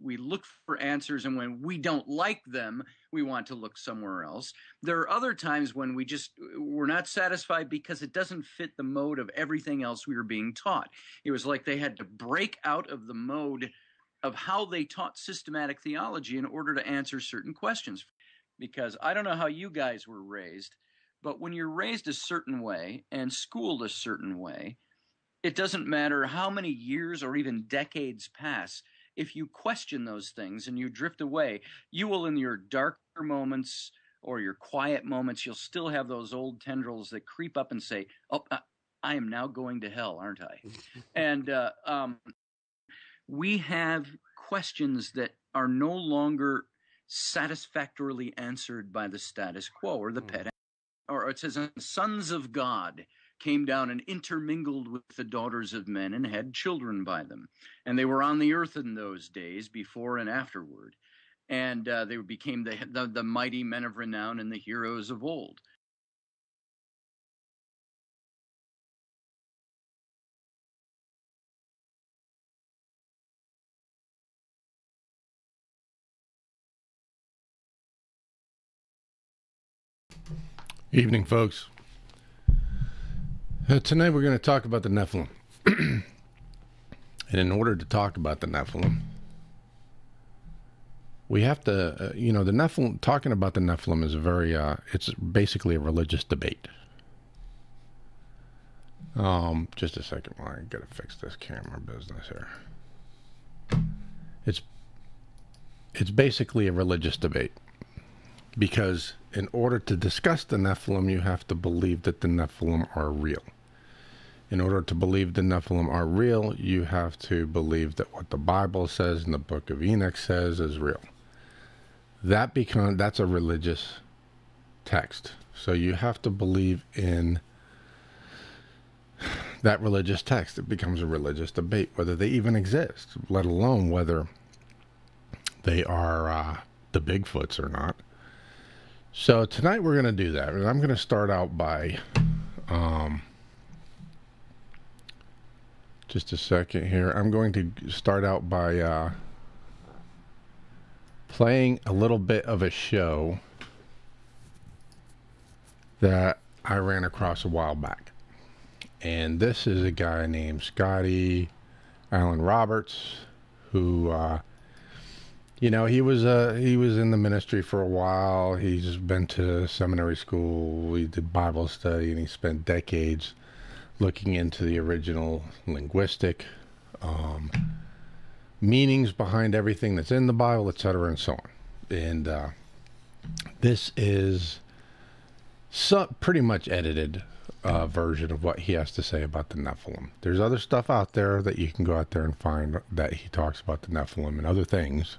we look for answers, and when we don't like them, we want to look somewhere else. There are other times when we're not satisfied because it doesn't fit the mode of everything else we were being taught. It was like they had to break out of the mode of how they taught systematic theology in order to answer certain questions. Because I don't know how you guys were raised, but when you're raised a certain way and schooled a certain way, it doesn't matter how many years or even decades pass. If you question those things and you drift away, you will, in your darker moments or your quiet moments, you'll still have those old tendrils that creep up and say, oh, I am now going to hell, aren't I? And we have questions that are no longer satisfactorily answered by the status quo or the pet. Or it says, the sons of God came down and intermingled with the daughters of men and had children by them. And they were on the earth in those days, before and afterward. And they became the mighty men of renown and the heroes of old. Evening, folks. Tonight we're going to talk about the Nephilim. And in order to talk about the Nephilim, we have to, the Nephilim, talking about the Nephilim is it's basically a religious debate. Just a second while I got to fix this camera business here. It's basically a religious debate. Because in order to discuss the Nephilim, you have to believe that the Nephilim are real. In order to believe the Nephilim are real, you have to believe that what the Bible says and the book of Enoch says is real. That's a religious text. So you have to believe in that religious text. It becomes a religious debate, whether they even exist, let alone whether they are the Bigfoots or not. So tonight we're going to do that, and I'm going to start out by, just a second here, I'm going to start out by playing a little bit of a show that I ran across a while back. And this is a guy named Scotty Allen Roberts, who he was in the ministry for a while. He's been to seminary school. He did Bible study, and he spent decades looking into the original linguistic meanings behind everything that's in the Bible, etc., and so on. And this is pretty much edited version of what he has to say about the Nephilim. There's other stuff out there that you can go out there and find that he talks about the Nephilim and other things.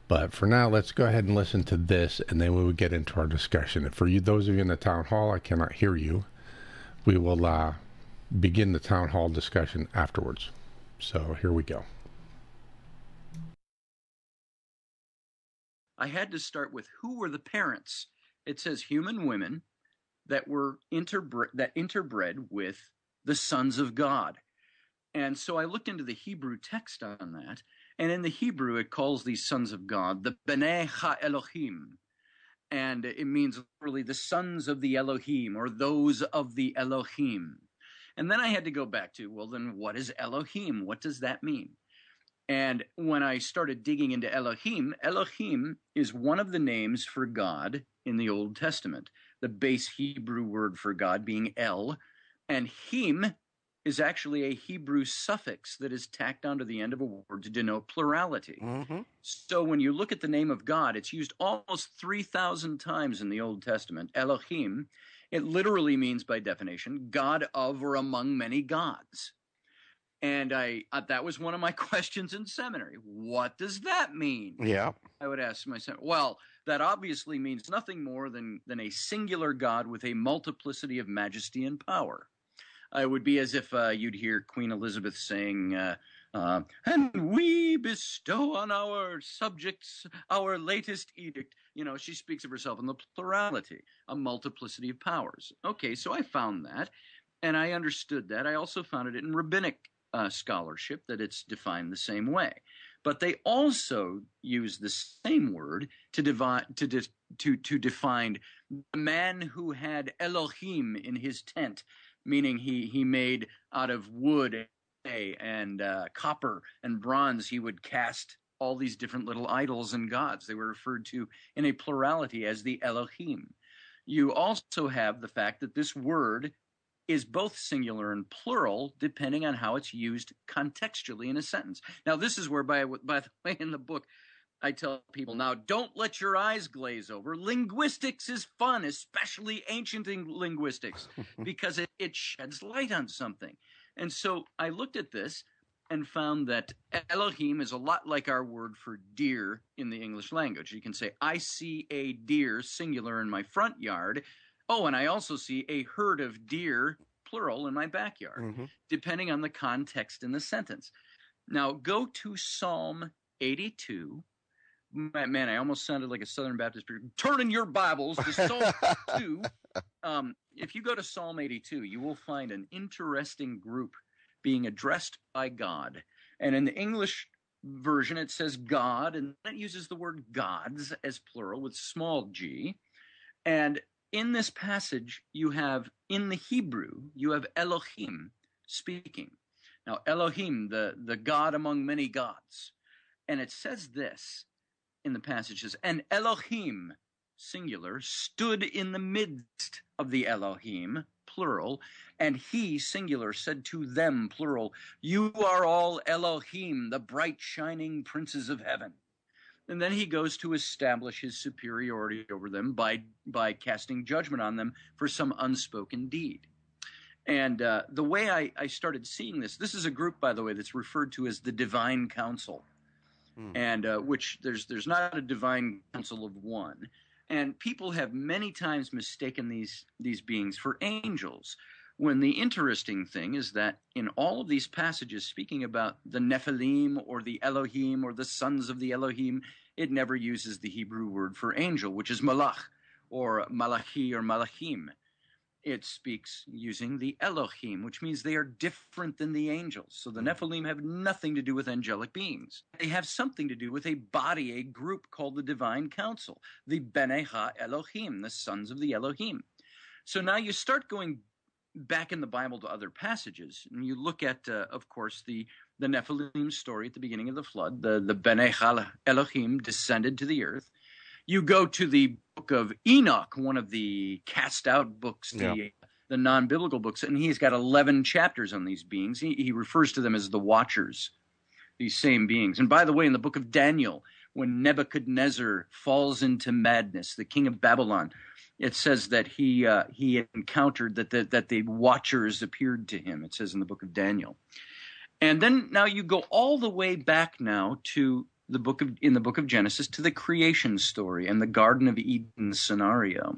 But for now, let's go ahead and listen to this, and then we will get into our discussion. And for you, those of you in the town hall, I cannot hear you. We will begin the town hall discussion afterwards. So here we go. I had to start with who were the parents. It says human women that were interbred with the sons of God. And so I looked into the Hebrew text on that. And in the Hebrew, it calls these sons of God the B'nai Ha-Elohim. And it means literally the sons of the Elohim, or those of the Elohim. And then I had to go back to, well, then what is Elohim? What does that mean? And when I started digging into Elohim, Elohim is one of the names for God in the Old Testament. The base Hebrew word for God being El, and Him is actually a Hebrew suffix that is tacked onto the end of a word to denote plurality. Mm-hmm. So when you look at the name of God, it's used almost 3,000 times in the Old Testament. Elohim, it literally means, by definition, God of or among many gods. And that was one of my questions in seminary. What does that mean? Yeah. I would ask myself, well, that obviously means nothing more than a singular God with a multiplicity of majesty and power. It would be as if you'd hear Queen Elizabeth saying, and we bestow on our subjects our latest edict. She speaks of herself in the plurality, a multiplicity of powers. Okay, so I found that, and I understood that. I also found it in rabbinic scholarship that it's defined the same way. But they also use the same word to define the man who had Elohim in his tent, meaning he made out of wood and copper and bronze. He would cast all these different little idols and gods. They were referred to in a plurality as the Elohim. You also have the fact that this word is both singular and plural, depending on how it's used contextually in a sentence. Now, this is where, by the way, in the book, I tell people, now, don't let your eyes glaze over. Linguistics is fun, especially ancient linguistics, because it sheds light on something. And so I looked at this and found that Elohim is a lot like our word for deer in the English language. You can say, I see a deer, singular, in my front yard. Oh, and I also see a herd of deer, plural, in my backyard, depending on the context in the sentence. Now, go to Psalm 82. Man, I almost sounded like a Southern Baptist preacher. Turn in your Bibles to Psalm 82. If you go to Psalm 82, you will find an interesting group being addressed by God. And in the English version, it says God, and it uses the word gods as plural with small g. And in this passage, you have, in the Hebrew, you have Elohim speaking. Now, Elohim, the God among many gods. And it says this in the passages, and Elohim, singular, stood in the midst of the Elohim, plural, and he, singular, said to them, plural, you are all Elohim, the bright shining princes of heaven. And then he goes to establish his superiority over them by casting judgment on them for some unspoken deed. And the way I started seeing this is a group, by the way, that's referred to as the Divine Council, and which there's not a divine council of one. And people have many times mistaken these beings for angels, when the interesting thing is that in all of these passages speaking about the Nephilim or the Elohim or the sons of the Elohim, it never uses the Hebrew word for angel, which is malach or malachi or malachim. It speaks using the Elohim, which means they are different than the angels. So the Nephilim have nothing to do with angelic beings. They have something to do with a body, a group called the Divine Council, the Bnei Ha-Elohim, the sons of the Elohim. So now you start going back in the Bible to other passages, and you look at, of course, the Nephilim story at the beginning of the flood. The Bnei Ha-Elohim descended to the earth. You go to the book of Enoch, one of the cast-out books, the non-biblical books, and he's got 11 chapters on these beings. He refers to them as the Watchers, these same beings. And by the way, in the book of Daniel, when Nebuchadnezzar falls into madness, the king of Babylon, it says that he encountered that the Watchers appeared to him. It says in the book of Daniel. And then now you go all the way back now to in the book of Genesis, to the creation story and the Garden of Eden scenario.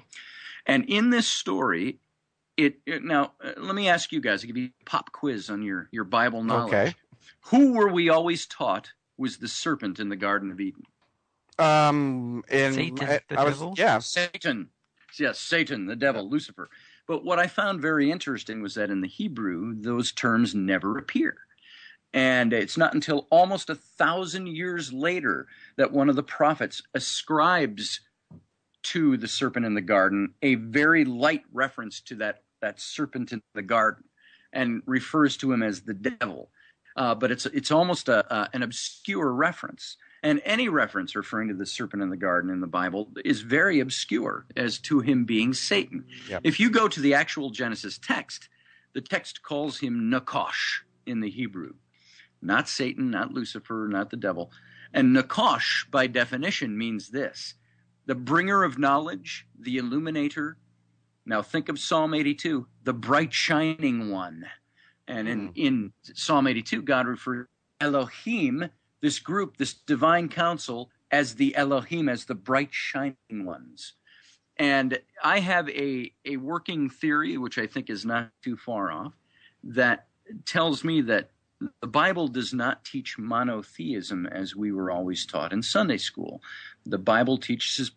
And in this story, now let me ask you guys, I'll give you a pop quiz on your Bible knowledge. Okay. Who were we always taught was the serpent in the Garden of Eden? Satan, the devil? Yeah. Satan. Yes, Satan, the devil, Lucifer. But what I found very interesting was that in the Hebrew, those terms never appear. And it's not until almost 1,000 years later that one of the prophets ascribes to the serpent in the garden a very light reference to that serpent in the garden and refers to him as the devil. But it's almost an obscure reference. And any reference referring to the serpent in the garden in the Bible is very obscure as to him being Satan. Yep. If you go to the actual Genesis text, the text calls him Nakosh in the Hebrew. Not Satan, not Lucifer, not the devil. And Nakosh, by definition, means this: the bringer of knowledge, the illuminator. Now think of Psalm 82, the bright shining one. And in Psalm 82, God refers to Elohim, this group, this divine council, as the Elohim, as the bright shining ones. And I have a working theory, which I think is not too far off, that tells me that the Bible does not teach monotheism as we were always taught in Sunday school. The Bible teaches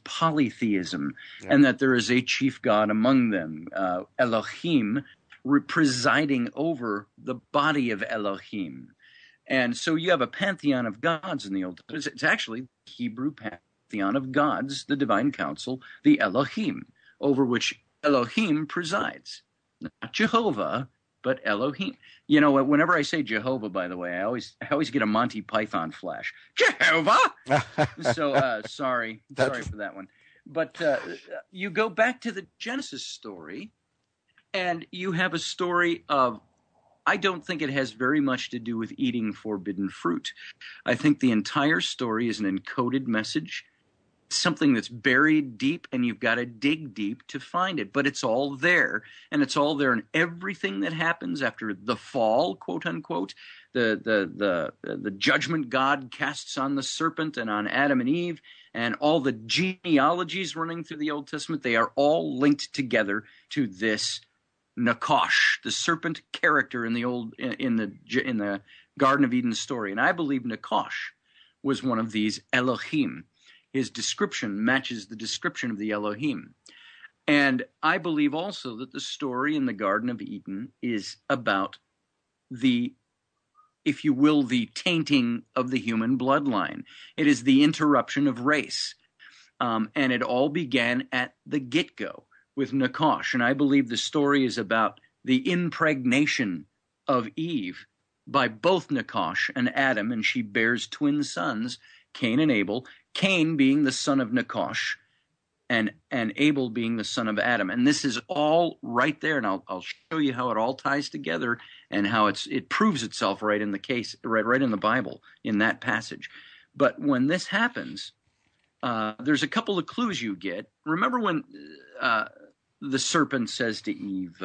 polytheism, and that there is a chief God among them, Elohim, presiding over the body of Elohim. And so you have a pantheon of gods in the Old Testament. It's actually the Hebrew pantheon of gods, the divine council, the Elohim, over which Elohim presides. Not Jehovah, but Elohim. You know, whenever I say Jehovah, by the way, I always get a Monty Python flash. Jehovah! So sorry for that one. But you go back to the Genesis story, and you have a story of, I don't think it has very much to do with eating forbidden fruit. I think the entire story is an encoded message, something that's buried deep, and you've got to dig deep to find it. But it's all there, and it's all there in everything that happens after the fall, quote unquote. The judgment God casts on the serpent and on Adam and Eve, and all the genealogies running through the Old Testament, they are all linked together to this Nakash, the serpent character in the Garden of Eden story. And I believe Nakash was one of these Elohim. His description matches the description of the Elohim. And I believe also that the story in the Garden of Eden is about the, if you will, the tainting of the human bloodline. It is the interruption of race. And it all began at the get-go with Nakash. And I believe the story is about the impregnation of Eve by both Nakash and Adam, and she bears twin sons, Cain and Abel, Cain being the son of Nakash, and Abel being the son of Adam. And this is all right there, and I'll show you how it all ties together and how it proves itself right in the case, right in the Bible, in that passage. But when this happens, there's a couple of clues you get. Remember when the serpent says to Eve,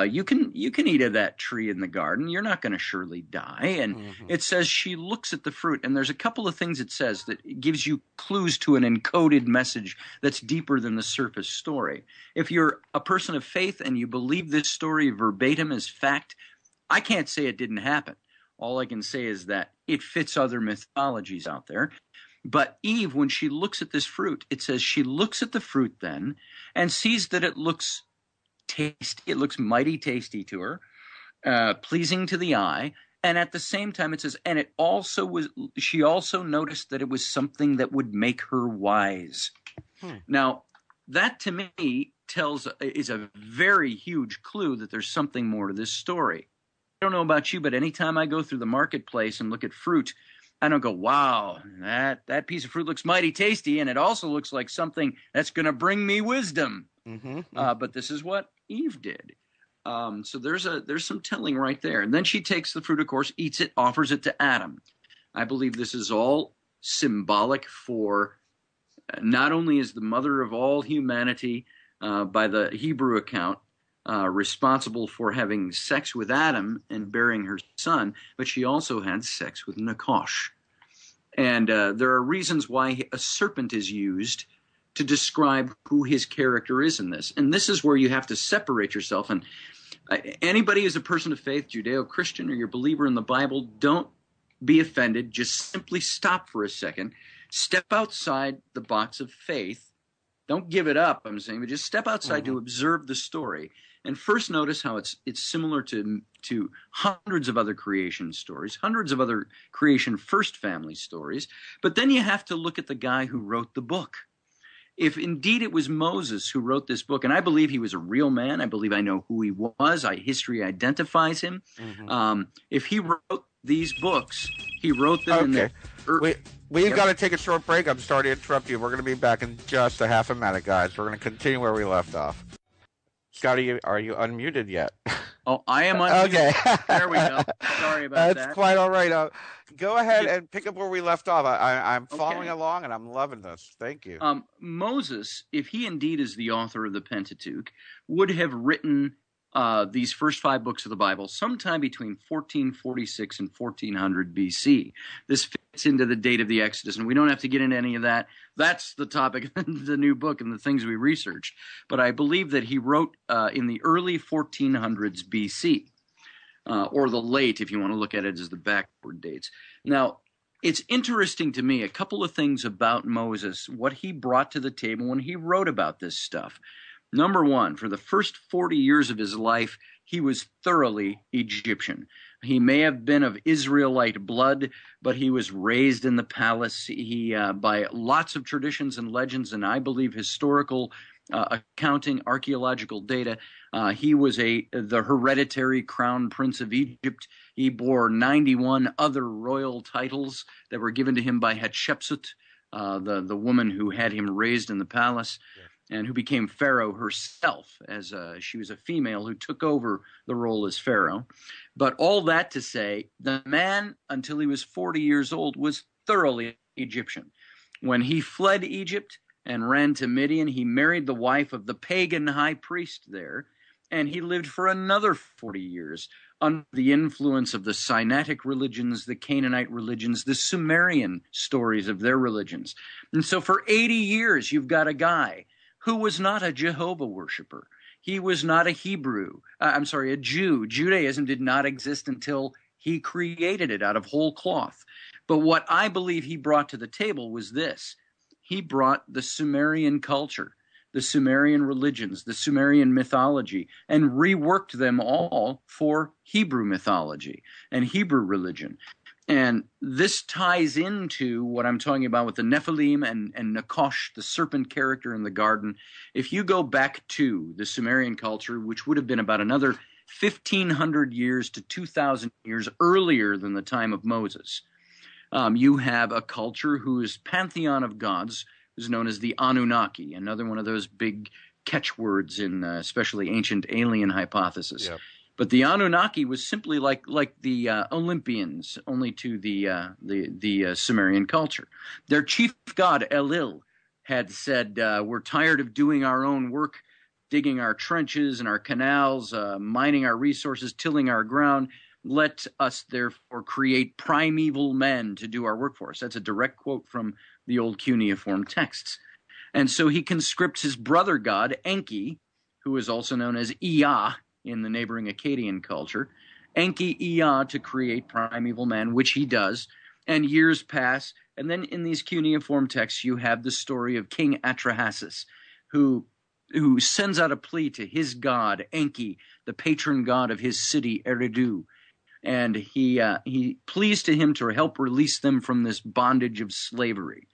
you can eat of that tree in the garden. You're not going to surely die. And it says she looks at the fruit, and there's a couple of things it says that gives you clues to an encoded message that's deeper than the surface story. If you're a person of faith and you believe this story verbatim as fact, I can't say it didn't happen. All I can say is that it fits other mythologies out there. But Eve, when she looks at this fruit, it says she looks at the fruit then and sees that it looks tasty. It looks mighty tasty to her, pleasing to the eye. And at the same time, it says, and it also was, she also noticed that it was something that would make her wise. Now, that to me is a very huge clue that there's something more to this story. I don't know about you, but anytime I go through the marketplace and look at fruit, I don't go, wow, that piece of fruit looks mighty tasty, and it also looks like something that's going to bring me wisdom. But this is what Eve did. So there's some telling right there. And then she takes the fruit, of course, eats it, offers it to Adam. I believe this is all symbolic for not only is the mother of all humanity, by the Hebrew account, responsible for having sex with Adam and bearing her son, but she also had sex with Nakash. And there are reasons why a serpent is used to describe who his character is in this. And this is where you have to separate yourself. And anybody who's a person of faith, Judeo-Christian, or you're a believer in the Bible, don't be offended. Just simply stop for a second. Step outside the box of faith. Don't give it up, I'm saying, but just step outside to observe the story. And first notice how it's similar to hundreds of other creation stories, hundreds of other creation first family stories. But then you have to look at the guy who wrote the book. If indeed it was Moses who wrote this book, and I believe he was a real man, I believe I know who he was, history identifies him. If he wrote these books, he wrote them in the... We've got to take a short break. I'm sorry to interrupt you. We're going to be back in just a half a minute, guys. We're going to continue where we left off. Scotty, are you unmuted yet? Oh, I am unmuted. Okay. There we go. Sorry about that. That's quite all right. Go ahead and pick up where we left off. I'm following along, and I'm loving this. Thank you. Moses, if he indeed is the author of the Pentateuch, would have written these first 5 books of the Bible sometime between 1446 and 1400 BC. This fits into the date of the Exodus, and we don't have to get into any of that. That's the topic of the new book and the things we researched. But I believe that he wrote in the early 1400s BC, or the late, if you want to look at it as the backward dates. Now, it's interesting to me, a couple of things about Moses, what he brought to the table when he wrote about this stuff. Number one, for the first 40 years of his life, he was thoroughly Egyptian. He may have been of Israelite blood, but he was raised in the palace. He, by lots of traditions and legends, and I believe historical accounting, archaeological data, he was the hereditary crown prince of Egypt. He bore 91 other royal titles that were given to him by Hatshepsut, the woman who had him raised in the palace. Yeah. And who became Pharaoh herself, as she was a female who took over the role as Pharaoh. But all that to say, the man, until he was 40 years old, was thoroughly Egyptian. When he fled Egypt and ran to Midian, he married the wife of the pagan high priest there, and he lived for another 40 years under the influence of the Sinaitic religions, the Canaanite religions, the Sumerian stories of their religions. And so for 80 years, you've got a guy who was not a Jehovah worshiper. He was not a Jew. Judaism did not exist until he created it out of whole cloth. But what I believe he brought to the table was this. He brought the Sumerian culture, the Sumerian religions, the Sumerian mythology, and reworked them all for Hebrew mythology and Hebrew religion. And this ties into what I'm talking about with the Nephilim and Nakosh, the serpent character in the garden. If you go back to the Sumerian culture, which would have been about another 1,500 years to 2,000 years earlier than the time of Moses, you have a culture whose pantheon of gods is known as the Anunnaki, another one of those big catchwords in especially ancient alien hypothesis. Yep. But the Anunnaki was simply like the Olympians, only to the Sumerian culture. Their chief god, Enlil, had said, we're tired of doing our own work, digging our trenches and our canals, mining our resources, tilling our ground. Let us therefore create primeval men to do our work for us. That's a direct quote from the old cuneiform texts. And so he conscripts his brother god, Enki, who is also known as Ea, in the neighboring Akkadian culture, Enki-Ea to create primeval man, which he does, and years pass, and then in these cuneiform texts you have the story of King Atrahasis, who sends out a plea to his god, Enki, the patron god of his city, Eridu, and he pleads to him to help release them from this bondage of slavery.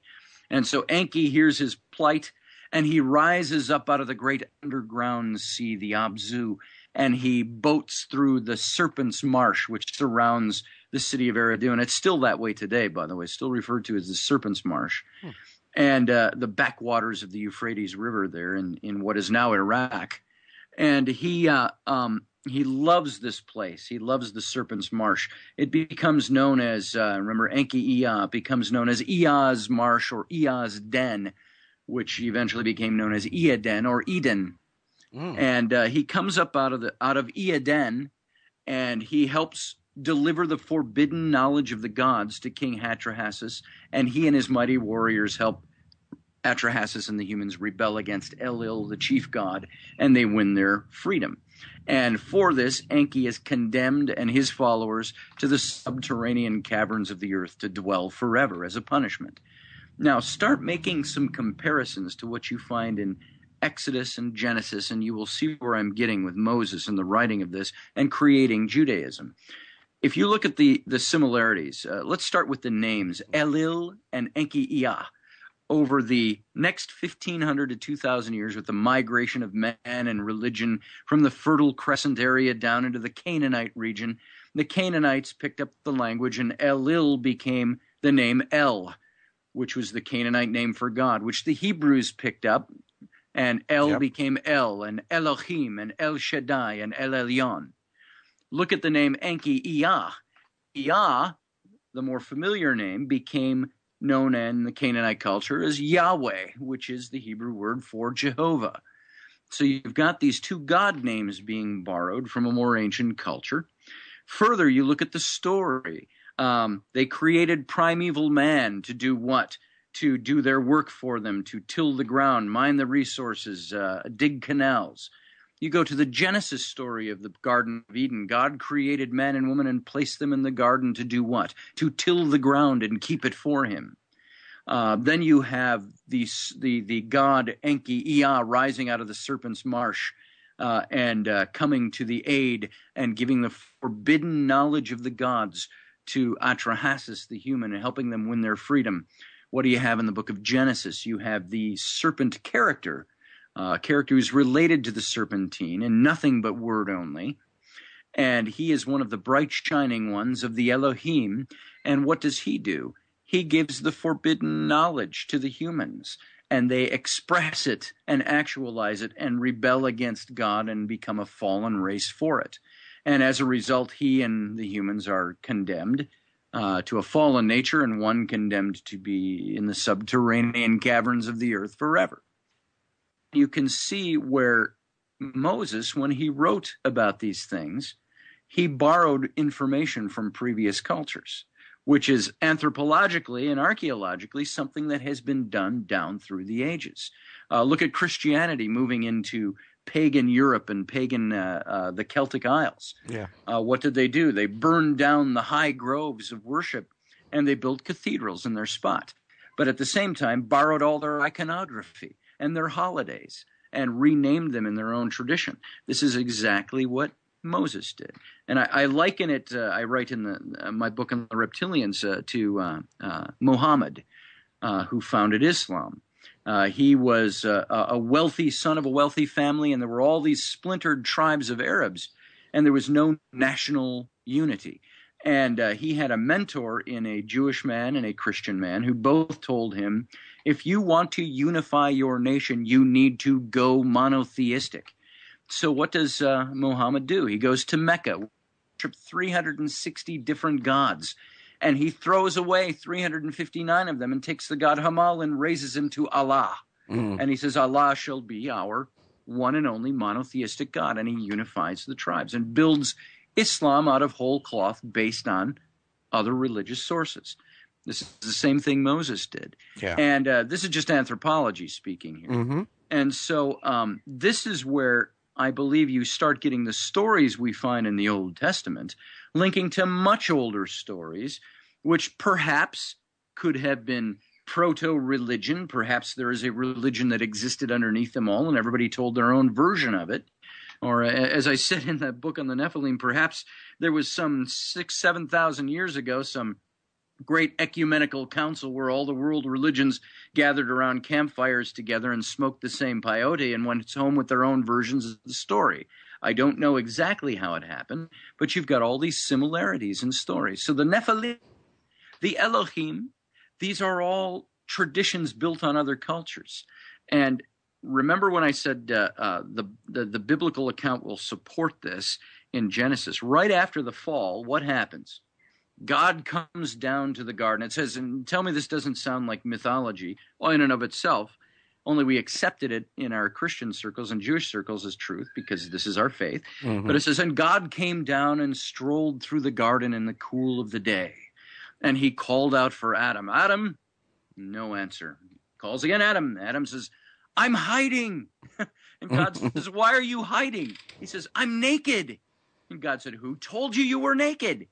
And so Enki hears his plight, and he rises up out of the great underground sea, the Abzu, and he boats through the Serpent's Marsh, which surrounds the city of Eridu. And it's still that way today, by the way, still referred to as the Serpent's Marsh. And the backwaters of the Euphrates River there in what is now Iraq. And he loves this place. He loves the Serpent's Marsh. It becomes known as, remember, Enki-Ea becomes known as Ea's Marsh or Ea's Den, which eventually became known as Eden or Eden. And he comes up out of Eden, and he helps deliver the forbidden knowledge of the gods to King Atrahasis, and he and his mighty warriors help Atrahasis and the humans rebel against Enlil, the chief god, and they win their freedom. And for this, Enki is condemned and his followers to the subterranean caverns of the earth to dwell forever as a punishment. Now, start making some comparisons to what you find in Exodus and Genesis, and you will see where I'm getting with Moses and the writing of this and creating Judaism. If you look at the similarities, let's start with the names, Enlil and Enki-Ea. Over the next 1,500 to 2,000 years, with the migration of man and religion from the Fertile Crescent area down into the Canaanite region, the Canaanites picked up the language, and Enlil became the name El, which was the Canaanite name for God, which the Hebrews picked up. And El became El, and Elohim, and El Shaddai, and El Elyon. Look at the name Enki-Ea. Ea, the more familiar name, became known in the Canaanite culture as Yahweh, which is the Hebrew word for Jehovah. So you've got these two god names being borrowed from a more ancient culture. Further, you look at the story. They created primeval man to do what? To do their work for them, to till the ground, mine the resources, dig canals. You go to the Genesis story of the Garden of Eden. God created man and woman and placed them in the garden to do what? To till the ground and keep it for him. Then you have the god Enki-Ea rising out of the Serpent's Marsh, and coming to the aid and giving the forbidden knowledge of the gods to Atrahasis, the human, and helping them win their freedom. What do you have in the book of Genesis? You have the serpent character, a character who's related to the serpentine and nothing but word only. And he is one of the bright shining ones of the Elohim. And what does he do? He gives the forbidden knowledge to the humans, and they express it and actualize it and rebel against God and become a fallen race for it. And as a result, he and the humans are condemned to a fallen nature, and one condemned to be in the subterranean caverns of the earth forever. You can see where Moses, when he wrote about these things, he borrowed information from previous cultures, which is anthropologically and archaeologically something that has been done down through the ages. Look at Christianity moving into pagan Europe and pagan the Celtic Isles. Yeah. What did they do? They burned down the high groves of worship, and they built cathedrals in their spot. But at the same time, borrowed all their iconography and their holidays and renamed them in their own tradition. This is exactly what Moses did. And I liken it, I write in my book on the reptilians, to Muhammad, who founded Islam. He was a wealthy son of a wealthy family, and there were all these splintered tribes of Arabs, and there was no national unity. And he had a mentor in a Jewish man and a Christian man who both told him, if you want to unify your nation, you need to go monotheistic. So what does Muhammad do? He goes to Mecca, worship 360 different gods, and he throws away 359 of them and takes the god Hamal and raises him to Allah. And he says, Allah shall be our one and only monotheistic God. And he unifies the tribes and builds Islam out of whole cloth based on other religious sources. This is the same thing Moses did. Yeah. And this is just anthropology speaking here. And so this is where I believe you start getting the stories we find in the Old Testament linking to much older stories, which perhaps could have been proto-religion. Perhaps there is a religion that existed underneath them all, and everybody told their own version of it. Or, as I said in that book on the Nephilim, perhaps there was some 6,000 to 7,000 years ago, some great ecumenical council where all the world religions gathered around campfires together and smoked the same peyote and went home with their own versions of the story. I don't know exactly how it happened, but you've got all these similarities in stories. So the Nephilim, the Elohim, these are all traditions built on other cultures. And remember when I said the biblical account will support this in Genesis. Right after the fall, what happens? God comes down to the garden. It says, and tell me this doesn't sound like mythology in and of itself, only we accepted it in our Christian circles and Jewish circles as truth because this is our faith. But it says, and God came down and strolled through the garden in the cool of the day. And he called out for Adam. Adam, no answer. Calls again Adam. Adam says, I'm hiding. And God says, why are you hiding? He says, I'm naked. And God said, who told you you were naked?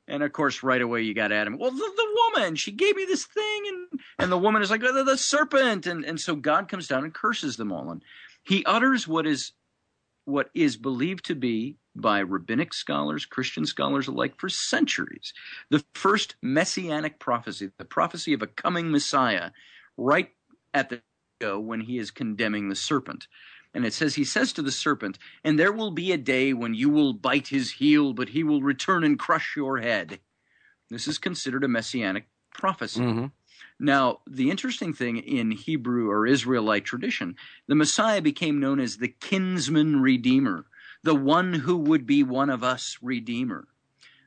And, of course, right away you got Adam. Well, the woman, she gave me this thing. And the woman is like, the serpent. And so God comes down and curses them all. And he utters what is believed to be, by rabbinic scholars, Christian scholars alike, for centuries, the first messianic prophecy, the prophecy of a coming Messiah, right at the go when he is condemning the serpent. And it says, he says to the serpent, and there will be a day when you will bite his heel, but he will return and crush your head. This is considered a messianic prophecy. Now, the interesting thing in Hebrew or Israelite tradition, the Messiah became known as the kinsman redeemer, the one who would be one of us redeemer.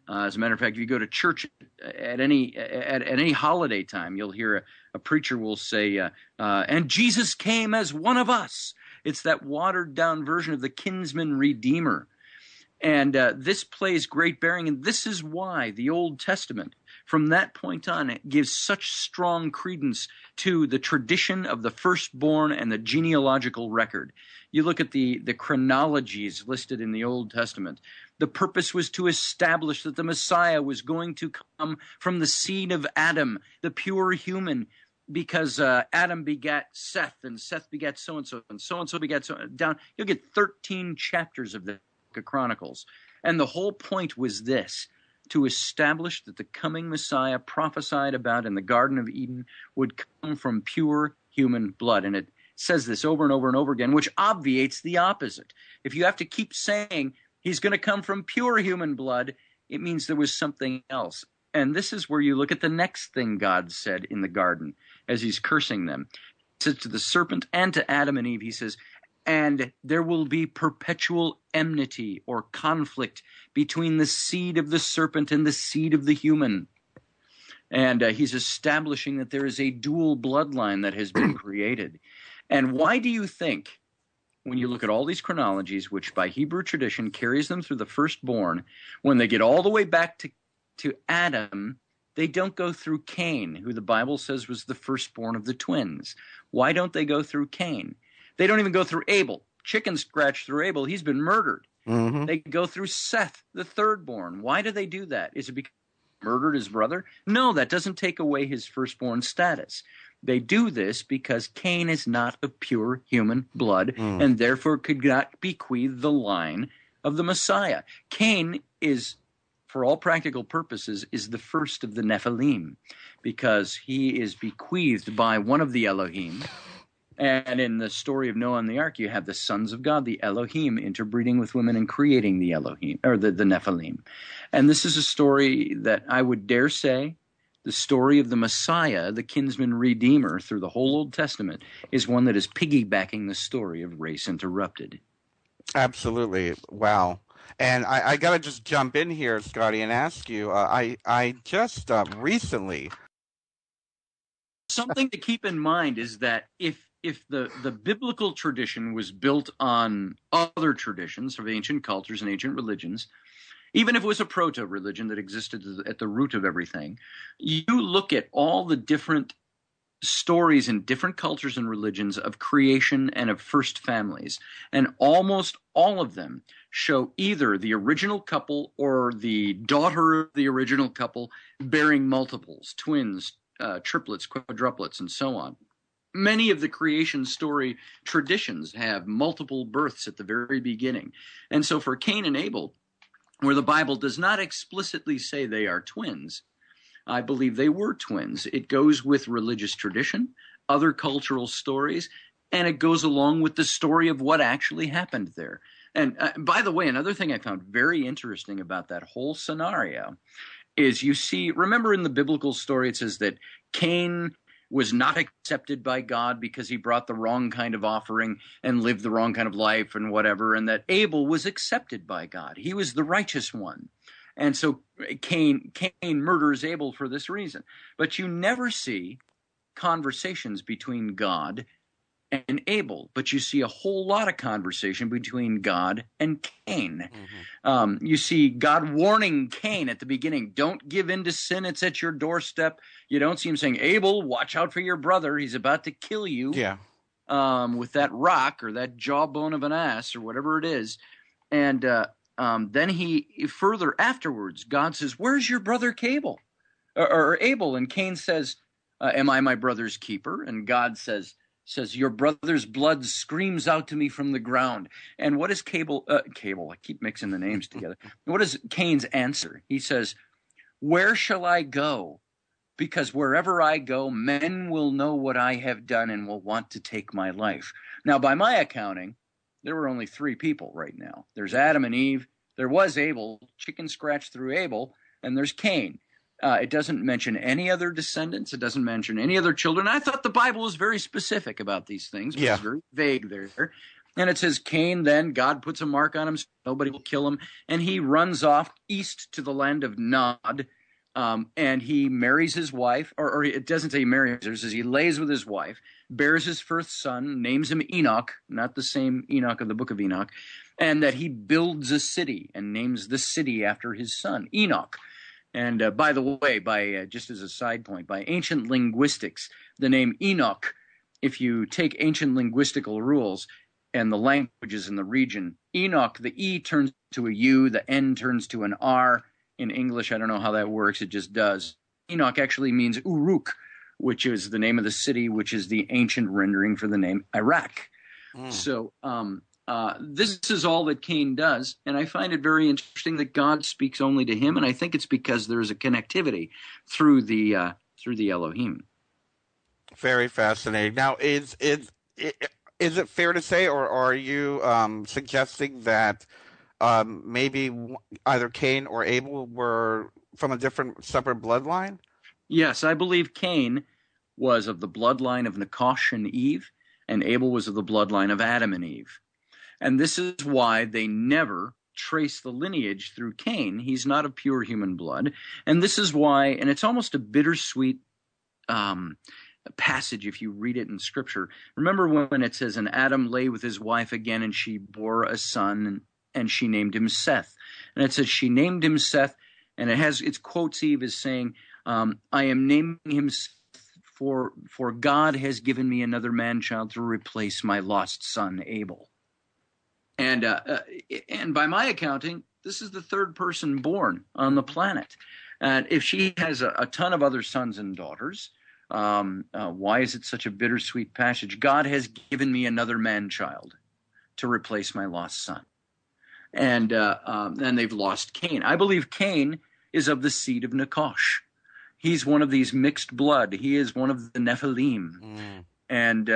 As a matter of fact, if you go to church at any holiday time, you'll hear a preacher will say, and Jesus came as one of us. It's that watered-down version of the kinsman redeemer. And this plays great bearing, and this is why the Old Testament, from that point on, it gives such strong credence to the tradition of the firstborn and the genealogical record. You look at the chronologies listed in the Old Testament. The purpose was to establish that the Messiah was going to come from the seed of Adam, the pure human, because Adam begat Seth, and Seth begat so-and-so, and so-and-so begat so down. You'll get 13 chapters of the Book of Chronicles. And the whole point was this, to establish that the coming Messiah prophesied about in the Garden of Eden would come from pure human blood. And it says this over and over and over again, which obviates the opposite. If you have to keep saying he's going to come from pure human blood, it means there was something else. And this is where you look at the next thing God said in the garden as he's cursing them. He says to the serpent and to Adam and Eve, he says, and there will be perpetual enmity or conflict between the seed of the serpent and the seed of the human. And he's establishing that there is a dual bloodline that has been created. And why do you think, when you look at all these chronologies, which by Hebrew tradition carries them through the firstborn, when they get all the way back to Adam, they don't go through Cain, who the Bible says was the firstborn of the twins? Why don't they go through Cain? They don't even go through Abel. Chicken scratch through Abel. He's been murdered. Mm-hmm. They go through Seth, the thirdborn. Why do they do that? Is it because he murdered his brother? No, that doesn't take away his firstborn status. They do this because Cain is not of pure human blood and therefore could not bequeath the line of the Messiah. Cain is, for all practical purposes, is the first of the Nephilim because he is bequeathed by one of the Elohim. And in the story of Noah and the Ark, you have the sons of God, the Elohim, interbreeding with women and creating the Elohim, or the Nephilim. And this is a story that I would dare say, the story of the Messiah, the kinsman redeemer through the whole Old Testament, is one that is piggybacking the story of Race Interrupted. Absolutely. Wow. And I got to just jump in here, Scotty, and ask you, I just recently... Something to keep in mind is that if the biblical tradition was built on other traditions of ancient cultures and ancient religions, even if it was a proto-religion that existed at the root of everything, you look at all the different stories in different cultures and religions of creation and of first families, and almost all of them show either the original couple or the daughter of the original couple bearing multiples, twins, triplets, quadruplets, and so on. Many of the creation story traditions have multiple births at the very beginning. And so for Cain and Abel, where the Bible does not explicitly say they are twins, I believe they were twins. It goes with religious tradition, other cultural stories, and it goes along with the story of what actually happened there. And by the way, another thing I found very interesting about that whole scenario is you see, remember in the biblical story, it says that Cain was not accepted by God because he brought the wrong kind of offering and lived the wrong kind of life and whatever, and that Abel was accepted by God. He was the righteous one. And so Cain murders Abel for this reason. But you never see conversations between God and Abel, but you see a whole lot of conversation between God and Cain. Mm-hmm. You see God warning Cain at the beginning, don't give in to sin, it's at your doorstep. You don't see him saying, Abel, watch out for your brother, he's about to kill you with that rock or that jawbone of an ass or whatever it is. And then he further afterwards, God says, where's your brother Abel? Or Abel? And Cain says, am I my brother's keeper? And God says, your brother's blood screams out to me from the ground. And what is Cable? I keep mixing the names together. What is Cain's answer? He says, where shall I go? Because wherever I go, men will know what I have done and will want to take my life. Now, by my accounting, there were only 3 people right now. There's Adam and Eve. There was Abel, chicken scratch through Abel, and there's Cain. It doesn't mention any other descendants. It doesn't mention any other children. I thought the Bible was very specific about these things. It was very vague there. And it says Cain, then God puts a mark on him so nobody will kill him. And he runs off east to the land of Nod. And he marries his wife, or it doesn't say he marries her. It says he lays with his wife, bears his first son, names him Enoch, not the same Enoch of the book of Enoch, and that he builds a city and names the city after his son, Enoch. And by the way, just as a side point, by ancient linguistics, the name Enoch, if you take ancient linguistical rules and the languages in the region, Enoch, the E turns to a U, the N turns to an R. In English, I don't know how that works, it just does. Enoch actually means Uruk, which is the name of the city, which is the ancient rendering for the name Iraq. So this is all that Cain does, and I find it very interesting that God speaks only to him, and I think it's because there's a connectivity through the Elohim. Very fascinating. Now, is it fair to say, or are you suggesting that maybe either Cain or Abel were from a separate bloodline? Yes, I believe Cain was of the bloodline of Nakash and Eve, and Abel was of the bloodline of Adam and Eve. And this is why they never trace the lineage through Cain. He's not of pure human blood. And this is why, and it's almost a bittersweet passage if you read it in Scripture. Remember when it says, and Adam lay with his wife again, and she bore a son, and she named him Seth. And it says she named him Seth, and it quotes Eve as saying, I am naming him Seth, for God has given me another man-child to replace my lost son Abel. And by my accounting, this is the third person born on the planet. And if she has a ton of other sons and daughters, why is it such a bittersweet passage? God has given me another man-child to replace my lost son. And then they've lost Cain. I believe Cain is of the seed of Nakash. He's one of these mixed blood. He is one of the Nephilim. And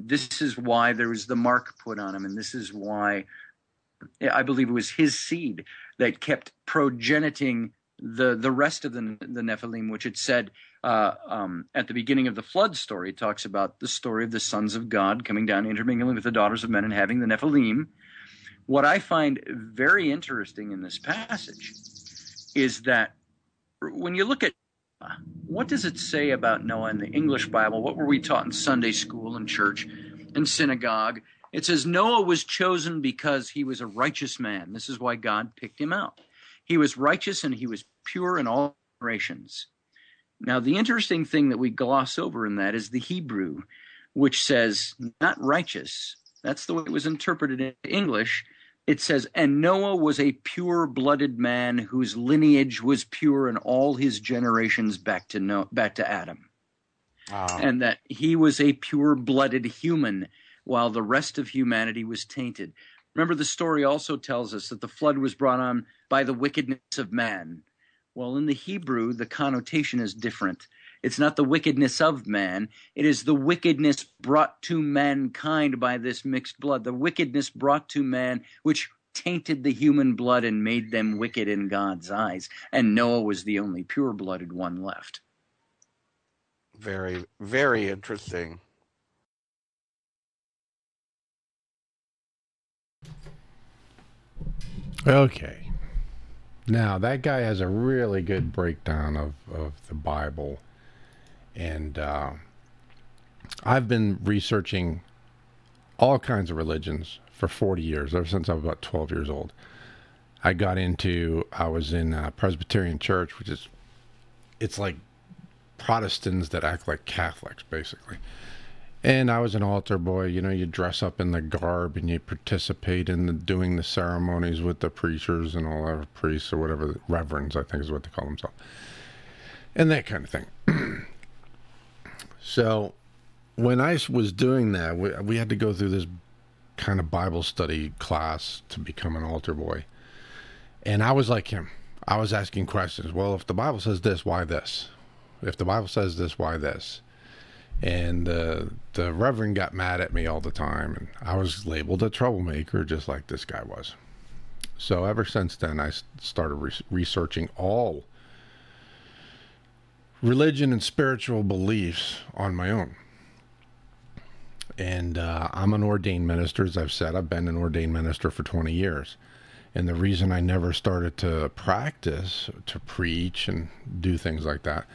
this is why there was the mark put on him. And this is why I believe it was his seed that kept progeniting the rest of the Nephilim, which it said at the beginning of the flood story. It talks about the story of the sons of God coming down, intermingling with the daughters of men, and having the Nephilim. What I find very interesting in this passage is that when you look at what does it say about Noah in the English Bible? What were we taught in Sunday school and church and synagogue? It says Noah was chosen because he was a righteous man. This is why God picked him out. He was righteous and he was pure in all generations. Now, the interesting thing that we gloss over in that is the Hebrew, which says not righteous. That's the way it was interpreted in English. It says, and Noah was a pure-blooded man whose lineage was pure in all his generations back to Adam. And that he was a pure-blooded human while the rest of humanity was tainted. Remember, the story also tells us that the flood was brought on by the wickedness of man. Well, in the Hebrew, the connotation is different. It's not the wickedness of man. It is the wickedness brought to mankind by this mixed blood. The wickedness brought to man, which tainted the human blood and made them wicked in God's eyes. And Noah was the only pure-blooded one left. Very, very interesting. Okay. Now, that guy has a really good breakdown of the Bible. And I've been researching all kinds of religions for 40 years, ever since I was about 12 years old. I was in a Presbyterian church, it's like Protestants that act like Catholics, basically. And I was an altar boy. You know, you dress up in the garb and you participate in doing the ceremonies with the preachers and all the priests or whatever, reverends, I think is what they call themselves. And that kind of thing. So when I was doing that, we had to go through this kind of Bible study class to become an altar boy. And I was like him. I was asking questions. Well, if the Bible says this, why this? If the Bible says this, why this? And the reverend got mad at me all the time. And I was labeled a troublemaker, just like this guy was. So ever since then, I started researching all religion and spiritual beliefs on my own. And I'm an ordained minister, as I've said. I've been an ordained minister for 20 years. And the reason I never started to practice, to preach and do things like that,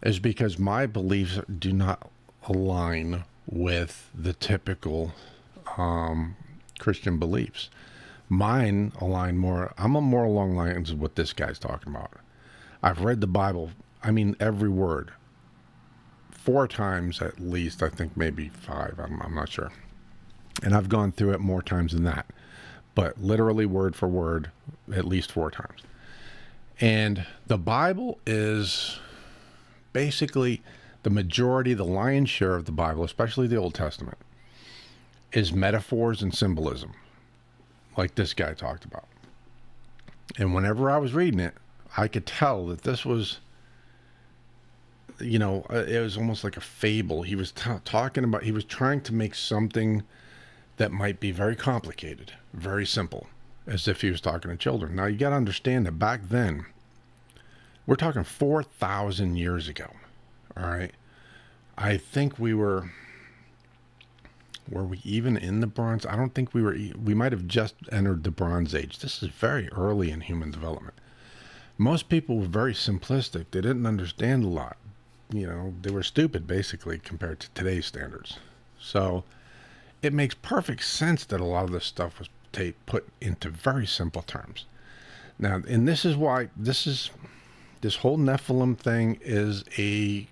is because my beliefs do not align with the typical Christian beliefs. Mine align more, I'm more along the lines of what this guy's talking about. I've read the Bible, I mean, every word, 4 times at least, I think maybe 5, I'm not sure. And I've gone through it more times than that, but literally word for word, at least 4 times. And the Bible is basically the majority, the lion's share of the Bible, especially the Old Testament, is metaphors and symbolism, like this guy talked about. And whenever I was reading it, I could tell that this was, it was almost like a fable. He was talking about, he was trying to make something that might be very complicated, very simple, as if he was talking to children. Now, you got to understand that back then, we're talking 4,000 years ago, all right? I think we were we even in the Bronze? I don't think we were. We might have just entered the Bronze Age. This is very early in human development. Most people were very simplistic. They didn't understand a lot. They were stupid, basically, compared to today's standards. So it makes perfect sense that a lot of this stuff was put into very simple terms. Now, and this is why this whole Nephilim thing is a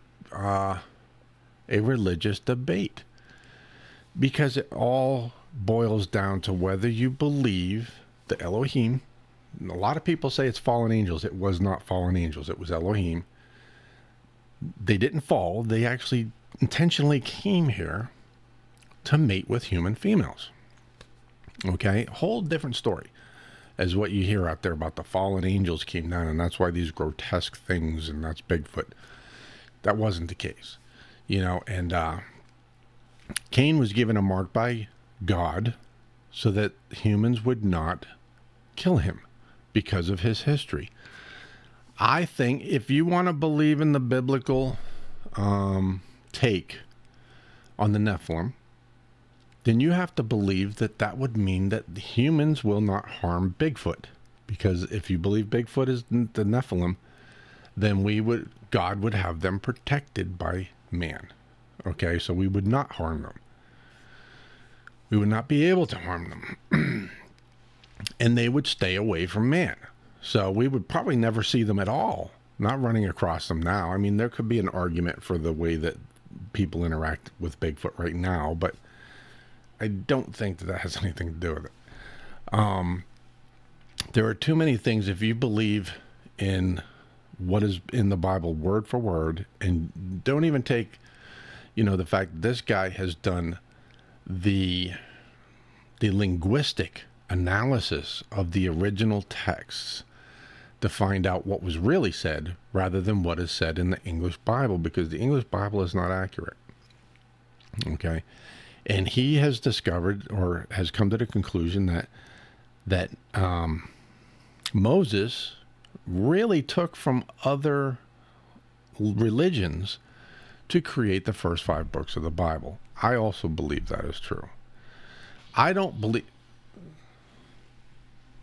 religious debate, because it all boils down to whether you believe the Elohim. A lot of people say it's fallen angels. It was not fallen angels. It was Elohim. They didn't fall. They actually intentionally came here to mate with human females. Okay? Whole different story as what you hear out there about the fallen angels came down, and that's why these grotesque things, and that's Bigfoot. That wasn't the case. And Cain was given a mark by God so that humans would not kill him because of his history. I think if you want to believe in the biblical take on the Nephilim, then you have to believe that that would mean that the humans will not harm Bigfoot. Because if you believe Bigfoot is the Nephilim, then God would have them protected by man. Okay, so we would not harm them. We would not be able to harm them. And they would stay away from man. So we would probably never see them at all. Not running across them now. I mean, there could be an argument for the way that people interact with Bigfoot right now, but I don't think that has anything to do with it. There are too many things. If you believe in what is in the Bible word for word, and don't even take, the fact that this guy has done the linguistic analysis of the original texts to find out what was really said rather than what is said in the English Bible, because the English Bible is not accurate. Okay? And he has discovered, or has come to the conclusion, that Moses really took from other religions to create the first 5 books of the Bible. I also believe that is true. I don't believe...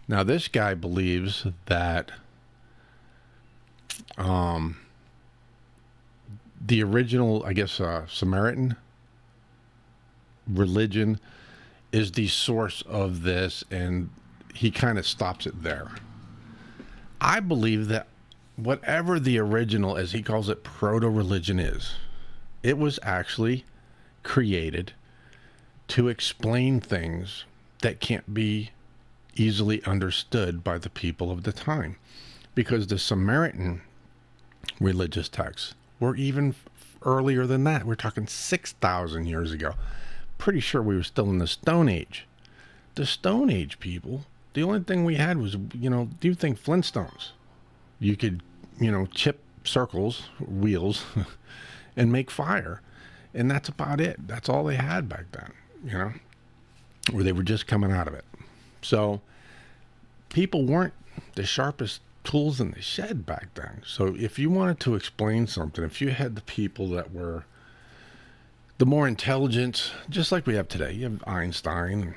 Now, this guy believes that the original, I guess, Samaritan religion is the source of this, and he kind of stops it there. I believe that whatever the original, as he calls it, proto-religion is, it was actually created to explain things that can't be easily understood by the people of the time. Because the Samaritan religious texts were even earlier than that. We're talking 6,000 years ago. Pretty sure we were still in the Stone Age. The Stone Age people, the only thing we had was, do you think Flintstones? You could, chip circles, wheels, and make fire. And that's about it. That's all they had back then, or they were just coming out of it. So people weren't the sharpest tools in the shed back then. So if you wanted to explain something, if you had the people that were the more intelligent, just like we have today, you have Einstein,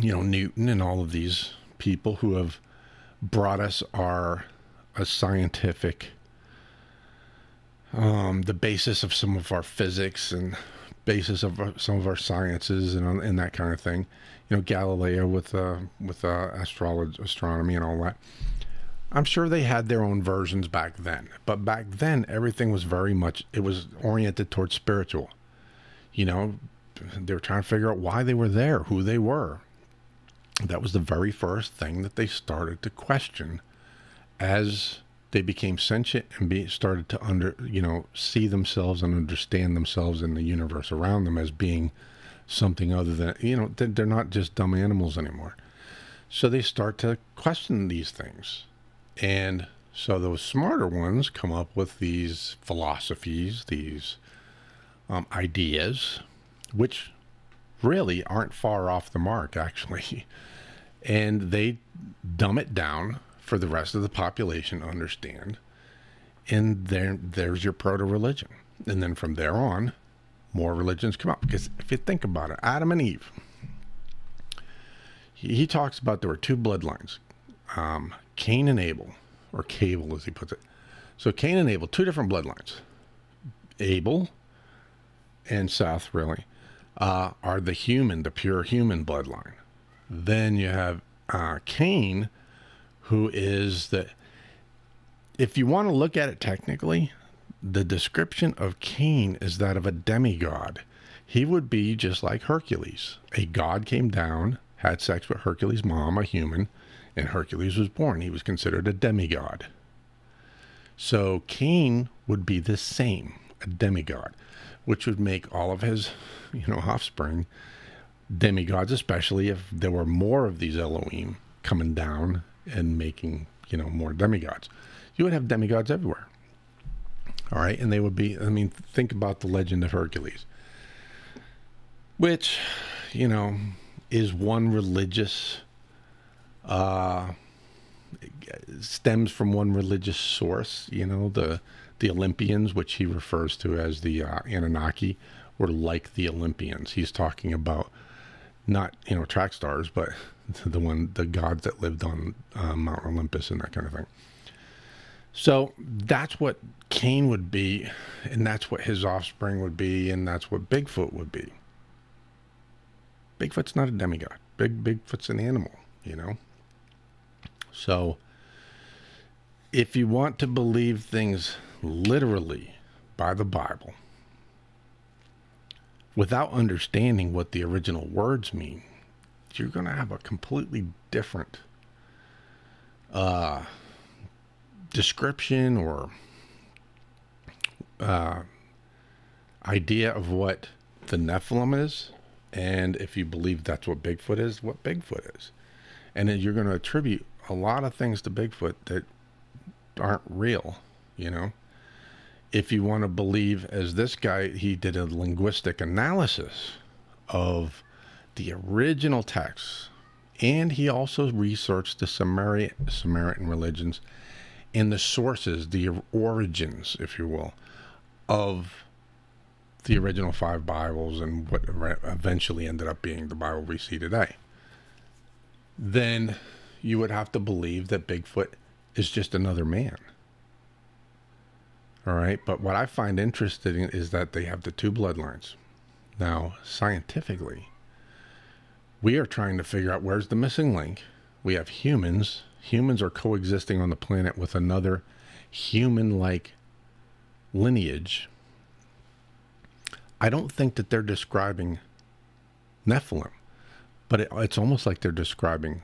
Newton, and all of these people who have brought us a scientific, the basis of some of our physics and basis of some of our sciences and that kind of thing. Galileo with astronomy and all that. I'm sure they had their own versions back then, but back then everything was it was oriented towards spiritual. They were trying to figure out why they were there, who they were. That was the very first thing that they started to question as they became sentient and started to see themselves and understand themselves in the universe around them as being something other than, they're not just dumb animals anymore. So they start to question these things. And so those smarter ones come up with these philosophies, these ideas, which really aren't far off the mark, actually. And they dumb it down for the rest of the population to understand. And there's your proto-religion. And then from there on, more religions come up. Because if you think about it, Adam and Eve, he talks about there were two bloodlines, Cain and Abel, or Cable as he puts it. So Cain and Abel, two different bloodlines. Abel and Seth, really, are the pure human bloodline. Then you have Cain, who is if you want to look at it technically, the description of Cain is that of a demigod. He would be just like Hercules. A god came down, had sex with Hercules' mom, a human, and Hercules was born. He was considered a demigod. So Cain would be the same, a demigod, which would make all of his, offspring demigods, especially if there were more of these Elohim coming down and making, more demigods. You would have demigods everywhere. All right. And they would be, think about the legend of Hercules, which, is one religious, stems from one religious source. The Olympians, which he refers to as the Anunnaki, were like the Olympians. He's talking about not, track stars, but the gods that lived on Mount Olympus and that kind of thing. So that's what Cain would be, and that's what his offspring would be, and that's what Bigfoot would be. Bigfoot's not a demigod. Bigfoot's an animal, So if you want to believe things literally by the Bible, without understanding what the original words mean, you're going to have a completely different description or idea of what the Nephilim is. And if you believe that's what Bigfoot is, what Bigfoot is. And then you're going to attribute a lot of things to Bigfoot that aren't real, If you want to believe, as this guy, he did a linguistic analysis of the original texts, and he also researched the Samaritan religions and the sources, the origins, if you will, of the original 5 Bibles and what eventually ended up being the Bible we see today. Then you would have to believe that Bigfoot is just another man. All right, but what I find interesting is that they have the two bloodlines. Now, scientifically, we are trying to figure out where's the missing link. We have humans. Humans are coexisting on the planet with another human-like lineage. I don't think that they're describing Nephilim, but it's almost like they're describing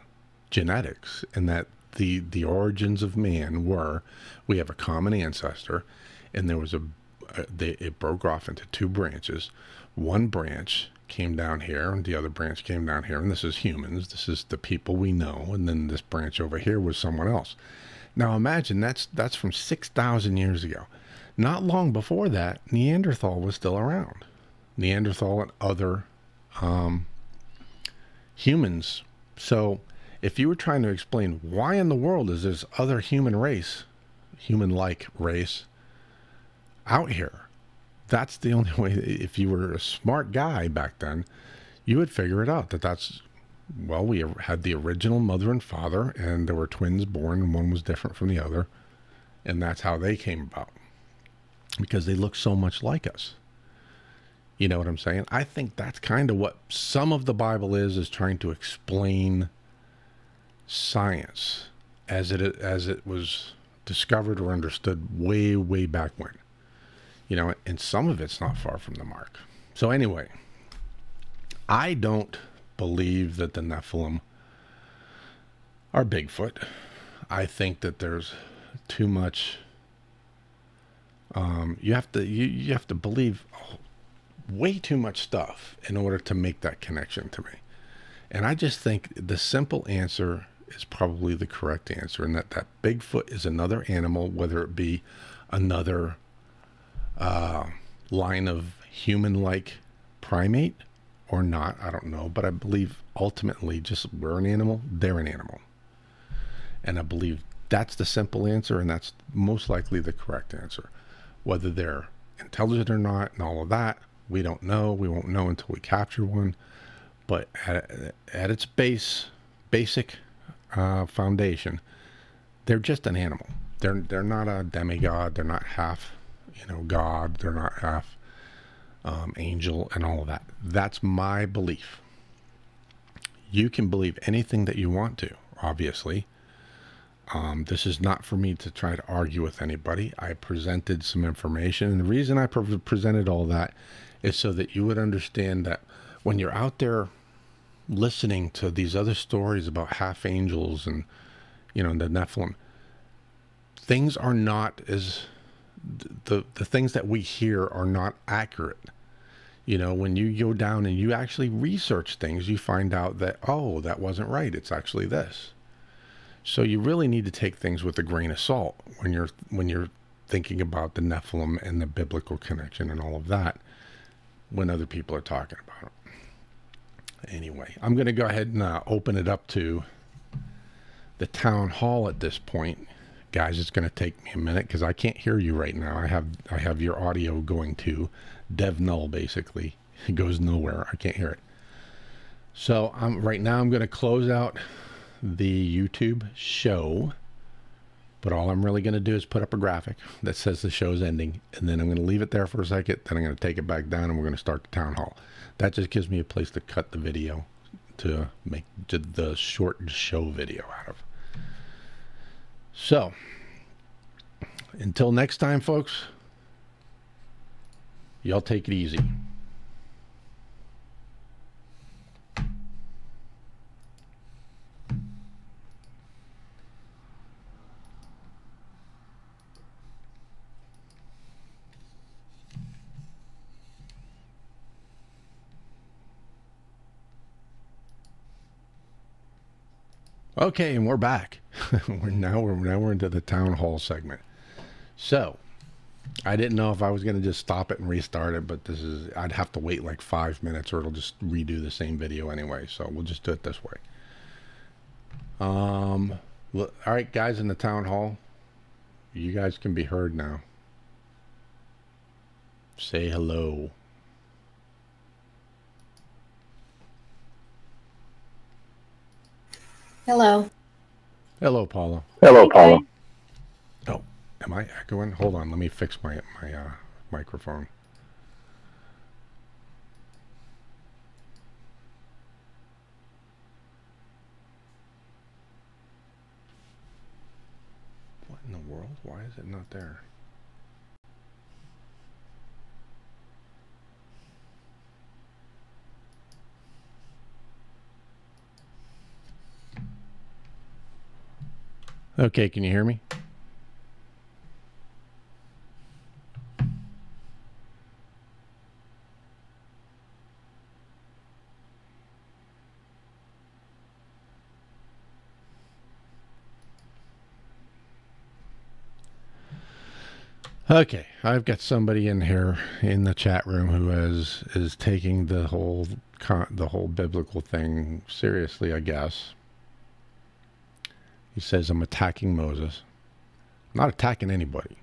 genetics, and that the origins of man were, we have a common ancestor, and there was it broke off into two branches. One branch came down here, and the other branch came down here, and this is humans. This is the people we know, and then this branch over here was someone else. Now imagine that's from 6,000 years ago. Not long before that, Neanderthal was still around. Neanderthal and other humans. So if you were trying to explain why in the world is this other human-like race out here, that's the only way. If you were a smart guy back then, you would figure it out, we had the original mother and father, and there were twins born, and one was different from the other, and that's how they came about, because they look so much like us. You know what I'm saying? I think that's kind of what some of the Bible is trying to explain science as it was discovered or understood way, way back when. And some of it's not far from the mark. So anyway, I don't believe that the Nephilim are Bigfoot. I think that there's too much. You have to believe way too much stuff in order to make that connection to me. And I just think the simple answer is probably the correct answer, and that Bigfoot is another animal, whether it be another line of human-like primate or not, I don't know. But I believe ultimately just we're an animal, they're an animal. And I believe that's the simple answer, and that's most likely the correct answer. Whether they're intelligent or not and all of that, we don't know. We won't know until we capture one. But at its basic foundation, they're just an animal. They're not a demigod. They're not half, God. They're not half angel and all of that. That's my belief. You can believe anything that you want to, obviously. This is not for me to try to argue with anybody. I presented some information, and the reason I presented all that is so that you would understand that when you're out there listening to these other stories about half angels and, the Nephilim, things are not as the things that we hear are not accurate. When you go down and you actually research things, you find out that, oh, that wasn't right. It's actually this. So you really need to take things with a grain of salt when you're thinking about the Nephilim and the biblical connection and all of that when other people are talking about it. Anyway, I'm going to go ahead and open it up to the town hall at this point. Guys, it's going to take me a minute because I can't hear you right now. I have your audio going to dev null, basically. It goes nowhere. I can't hear it. So right now I'm going to close out the YouTube show, but all I'm really going to do is put up a graphic that says the show's ending, and then I'm going to leave it there for a second, then I'm going to take it back down, and we're going to start the town hall. That just gives me a place to cut the video to make the short show video out of. So until next time, folks, y'all take it easy. Okay, and we're back. we're into the town hall segment. So, I didn't know if I was going to just stop it and restart it, but I'd have to wait like 5 minutes or it'll just redo the same video anyway. So we'll just do it this way. All right, guys in the town hall, you guys can be heard now. Say hello. Hello. Hello, Paula. Hello, Paula. Oh, am I echoing? Hold on, let me fix my microphone. What in the world? Why is it not there? Okay, can you hear me? Okay, I've got somebody in here in the chat room who is taking the whole biblical thing seriously, I guess. He says, I'm attacking Moses. I'm not attacking anybody.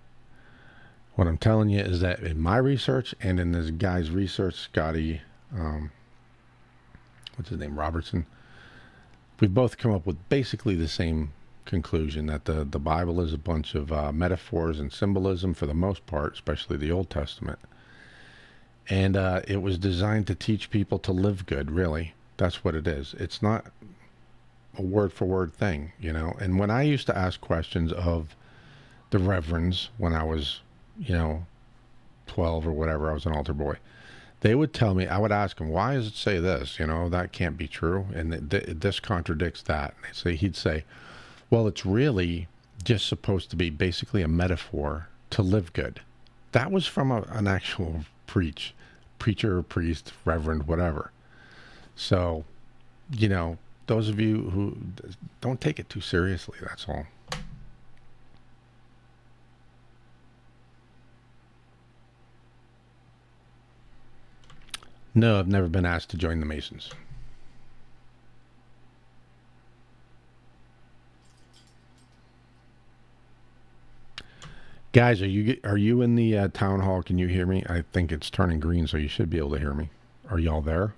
What I'm telling you is that in my research and in this guy's research, Scotty, what's his name, Robertson, we both come up with basically the same conclusion, that the Bible is a bunch of metaphors and symbolism for the most part, especially the Old Testament. And it was designed to teach people to live good, really. That's what it is. It's not a word-for-word thing, And when I used to ask questions of the reverends when I was, 12 or whatever, I was an altar boy, they would tell me, I would ask them, why does it say this? That can't be true, and this contradicts that. He'd say, well, it's really just supposed to be basically a metaphor to live good. That was from an actual preacher, priest, reverend, whatever. So, you know, those of you who don't take it too seriously, that's all. No, I've never been asked to join the Masons. Guys, are you in the town hall? Can you hear me? I think it's turning green, so you should be able to hear me. Are y'all there?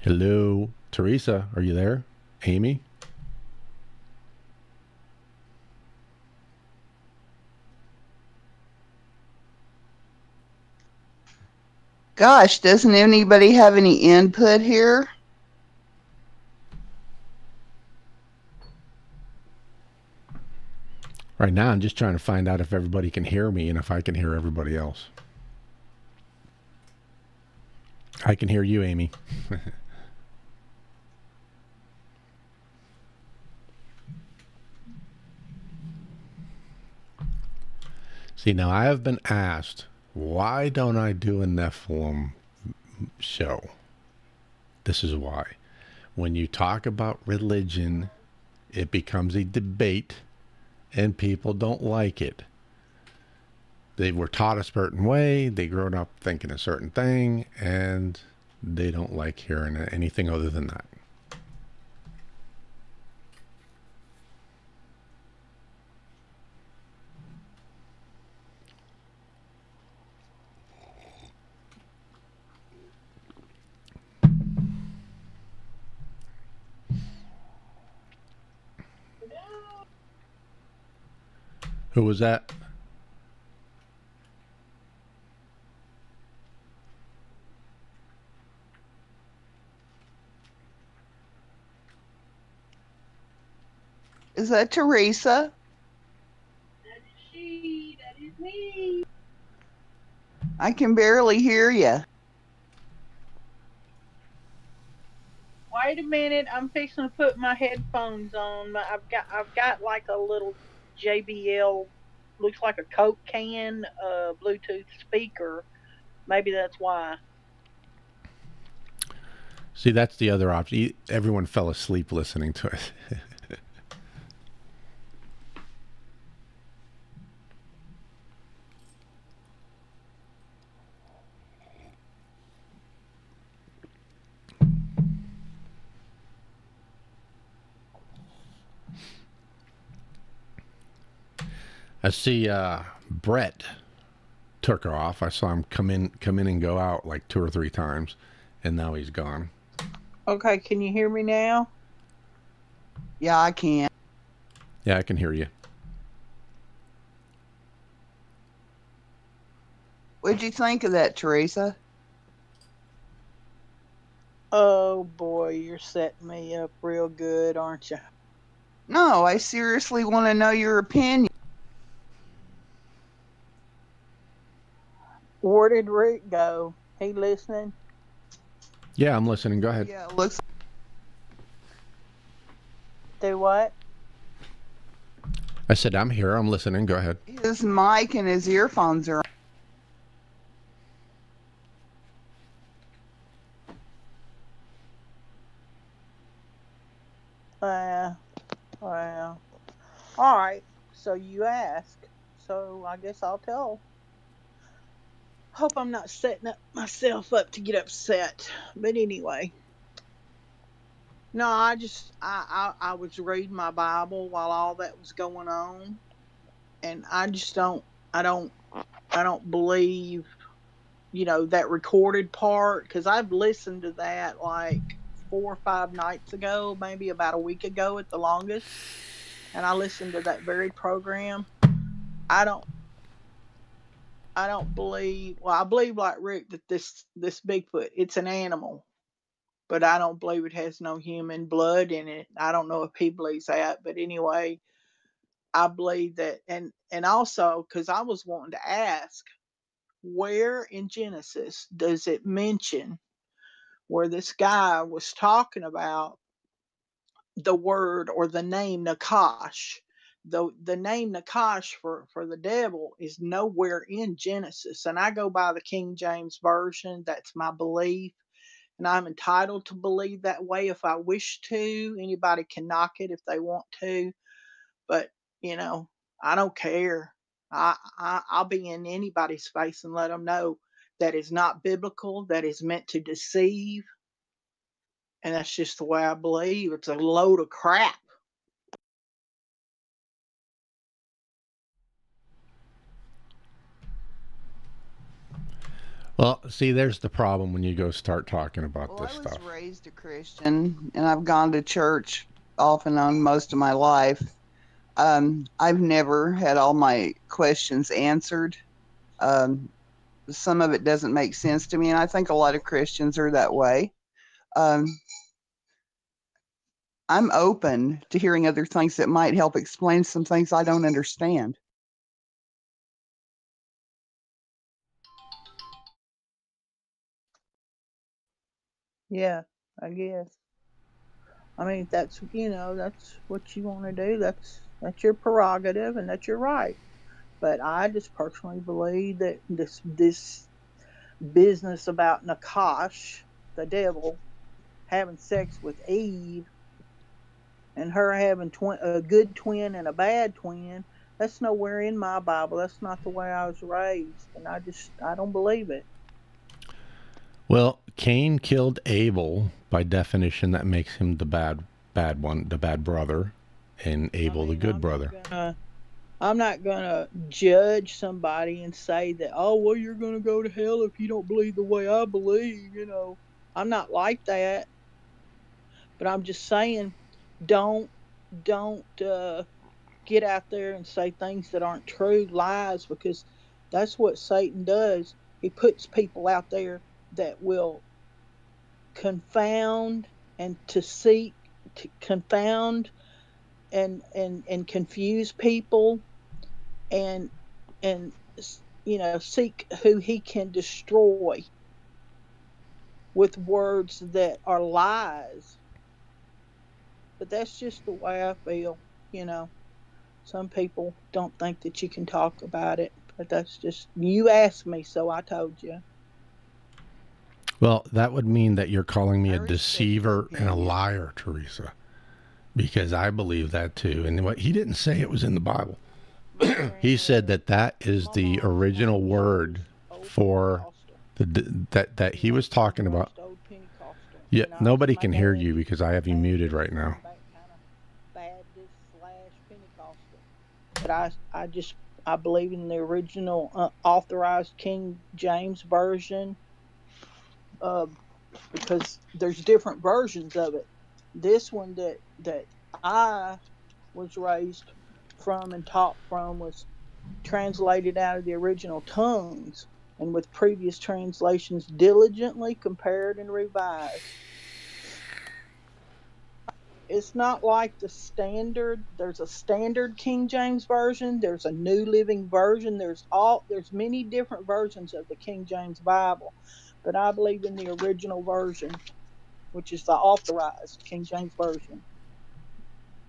Hello, Teresa, are you there? Amy? Gosh, doesn't anybody have any input here? Right now, I'm just trying to find out if everybody can hear me and if I can hear everybody else. I can hear you, Amy. See, now I have been asked, why don't I do a Nephilim show? This is why. When you talk about religion, it becomes a debate, and people don't like it. They were taught a certain way, they grown up thinking a certain thing, and they don't like hearing anything other than that. Who was that? Is that Teresa? That is she. That is me. I can barely hear you. Wait a minute. I'm fixing to put my headphones on. I've got like a little JBL, looks like a Coke can, Bluetooth speaker. Maybe that's why. See, that's the other option. Everyone fell asleep listening to it. I see Brett took off. I saw him come in and go out like 2 or 3 times, and now he's gone. Okay, can you hear me now? Yeah, I can. Yeah, I can hear you. What'd you think of that, Teresa? Oh boy, you're setting me up real good, aren't you? No, I seriously want to know your opinion. Where did Rick go? He listening? Yeah, I'm listening. Go ahead. Yeah, it looks. Do what? I said, I'm here. I'm listening. Go ahead. His mic and his earphones are. Well. All right. So you ask. So I guess I'll tell. Hope I'm not setting myself up to get upset. But anyway. No, I was reading my Bible while all that was going on. And I don't believe, that recorded part, because I've listened to that like 4 or 5 nights ago, maybe about a week ago at the longest, and I listened to that very program. I don't believe. Well, I believe like Rick that this Bigfoot, it's an animal, but I don't believe it has no human blood in it. I don't know if he believes that, but anyway, I believe that, and also because I was wanting to ask, where in Genesis does it mention where this guy was talking about the word or the name Nakash? The name Nakash for the devil is nowhere in Genesis, and I go by the King James version. That's my belief, and I'm entitled to believe that way if I wish to. Anybody can knock it if they want to, but you know, I don't care. I'll be in anybody's face and let them know that is not biblical, that is meant to deceive, and that's just the way I believe. It's a load of crap. Well, see, there's the problem when you go start talking about Well, this I was stuff. raised a Christian, and I've gone to church off and on most of my life. I've never had all my questions answered. Um, some of it doesn't make sense to me, and I think a lot of Christians are that way. Um, I'm open to hearing other things that might help explain some things I don't understand. Yeah, I guess. I mean, that's that's what you want to do. That's your prerogative, and that's your right. But I just personally believe that this business about Nakash, the devil, having sex with Eve, and her having a good twin and a bad twin, that's nowhere in my Bible. That's not the way I was raised, and I don't believe it. Well, Cain killed Abel. By definition, that makes him the bad one, the bad brother, and Abel the good brother. I'm not gonna judge somebody and say that, oh well, you're gonna go to hell if you don't believe the way I believe. I'm not like that. But I'm just saying, don't get out there and say things that aren't true, lies, because that's what Satan does. He puts people out there that will confound and to confound and confuse people, and and seek who he can destroy with words that are lies. But that's just the way I feel. Some people don't think that you can talk about it, but that's just, you asked me, so I told you. Well, that would mean that you're calling me I a respect deceiver your and a opinion. liar, Teresa, because I believe that too. And what he didn't say it was in the Bible. He said that is the original word for that he was talking about. Yeah, nobody can hear you because I have you muted right now. But I believe in the original authorized King James version, because there's different versions of it. This one that I was raised from and taught from was translated out of the original tongues, and with previous translations diligently compared and revised. It's not like the standard. There's a standard King James version, there's a New Living Version, there's many different versions of the King James Bible, but I believe in the original version, which is the authorized King James version,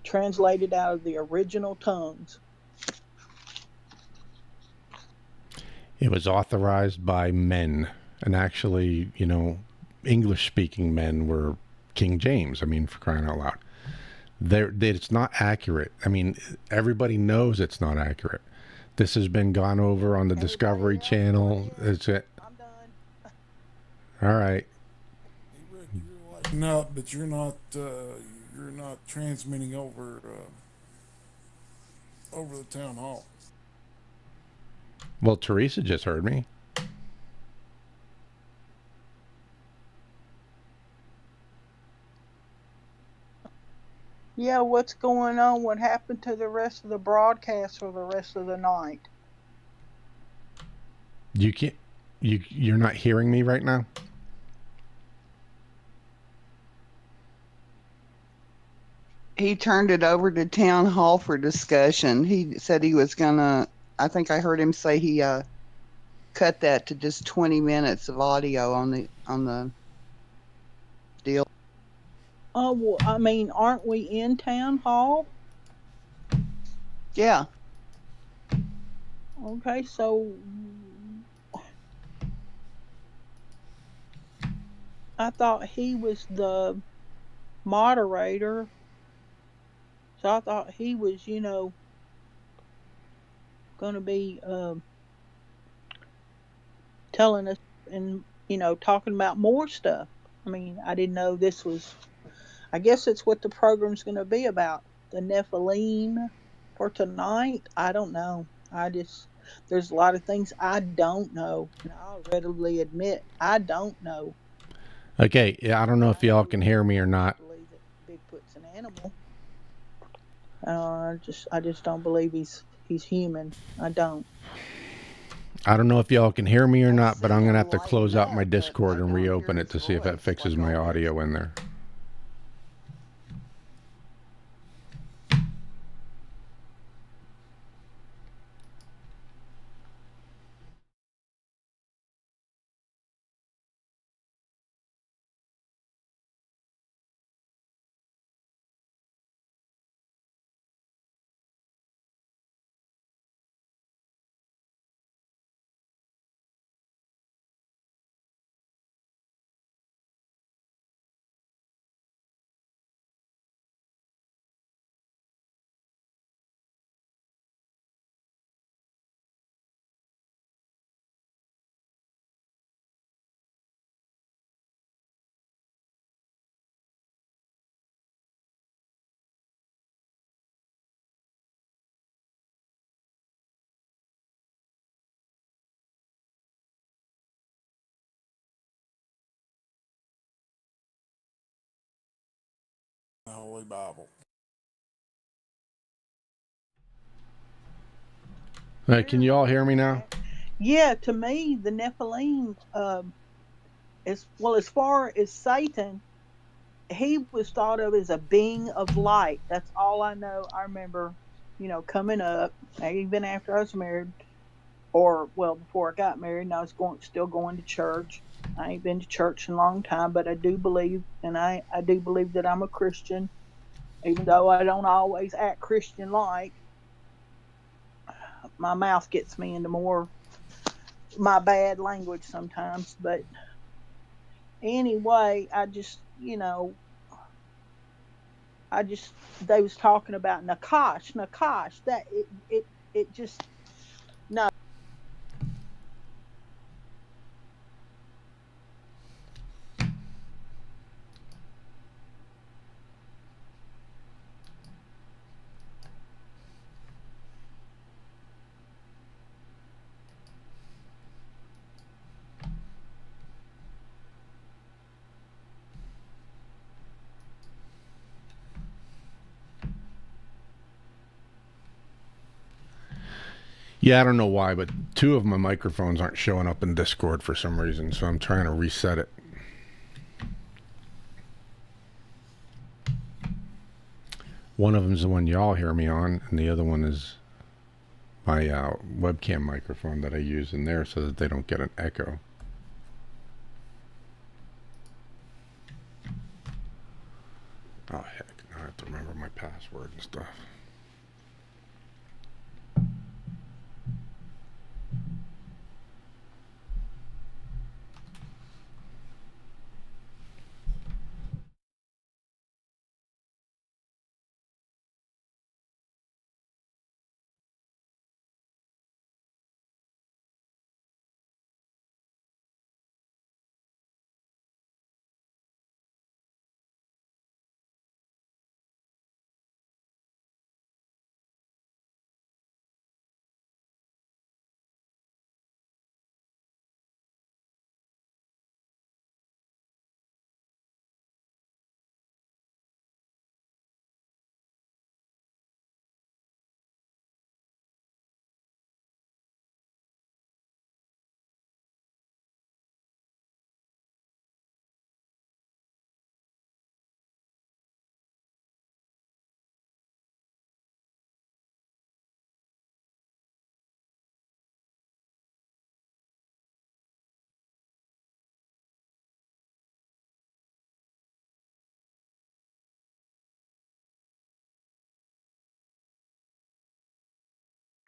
translated out of the original tongues. It was authorized by men, and actually, English-speaking men were King James. I mean, for crying out loud. It's not accurate. I mean, everybody knows it's not accurate. This has been gone over on the Discovery Channel. It's it. I'm done. All right. Hey Rick, you're lighting up, but you're not transmitting over the town hall. Well, Teresa just heard me. Yeah, what's going on? What happened to the rest of the broadcast for the rest of the night? You can't. You're not hearing me right now. He turned it over to town hall for discussion. He said he was gonna. I think I heard him say he cut that to just 20 minutes of audio on the deal. Oh, well, I mean, aren't we in town hall? Yeah. Okay, so I thought he was the moderator. So I thought he was, going to be telling us and, talking about more stuff. I mean, I didn't know this was, I guess it's what the program's going to be about. The Nephilim for tonight. I don't know. There's a lot of things I don't know. And I'll readily admit, I don't know. Okay, yeah, I don't know if y'all can hear me or not. I believe that Bigfoot's an animal. I just don't believe he's human. I don't. I don't know if y'all can hear me or Well, not, but I'm gonna have to lighten close out my up, but Discord I and don't hear reopen it his to see if that voice fixes like my always. audio in there. The Holy Bible. Can you all hear me now? Yeah, to me, the Nephilim, as far as Satan, he was thought of as a being of light. That's all I know. I remember, coming up, even after I was married, or well, before I got married, and I was still going to church. I ain't been to church in a long time, but I do believe, and I do believe that I'm a Christian, even though I don't always act Christian like. My mouth gets me into more my bad language sometimes, but anyway, I just they was talking about Nakash. That it just no. Yeah, I don't know why, but two of my microphones aren't showing up in Discord for some reason, so I'm trying to reset it. One of them is the one y'all hear me on, and the other one is my webcam microphone that I use in there so that they don't get an echo. Oh, heck, now I have to remember my password and stuff.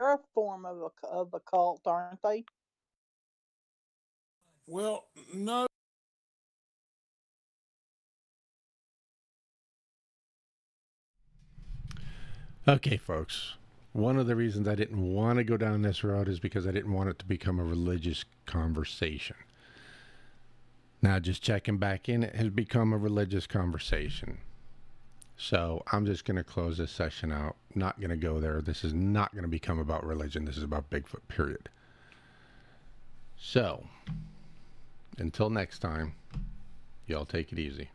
They're a form of a cult, aren't they? Well, no. Okay, folks. One of the reasons I didn't want to go down this road is because I didn't want it to become a religious conversation. Now, just checking back in, it has become a religious conversation. So I'm just going to close this session out. Not going to go there. This is not going to become about religion. This is about Bigfoot, period. So, until next time, y'all take it easy.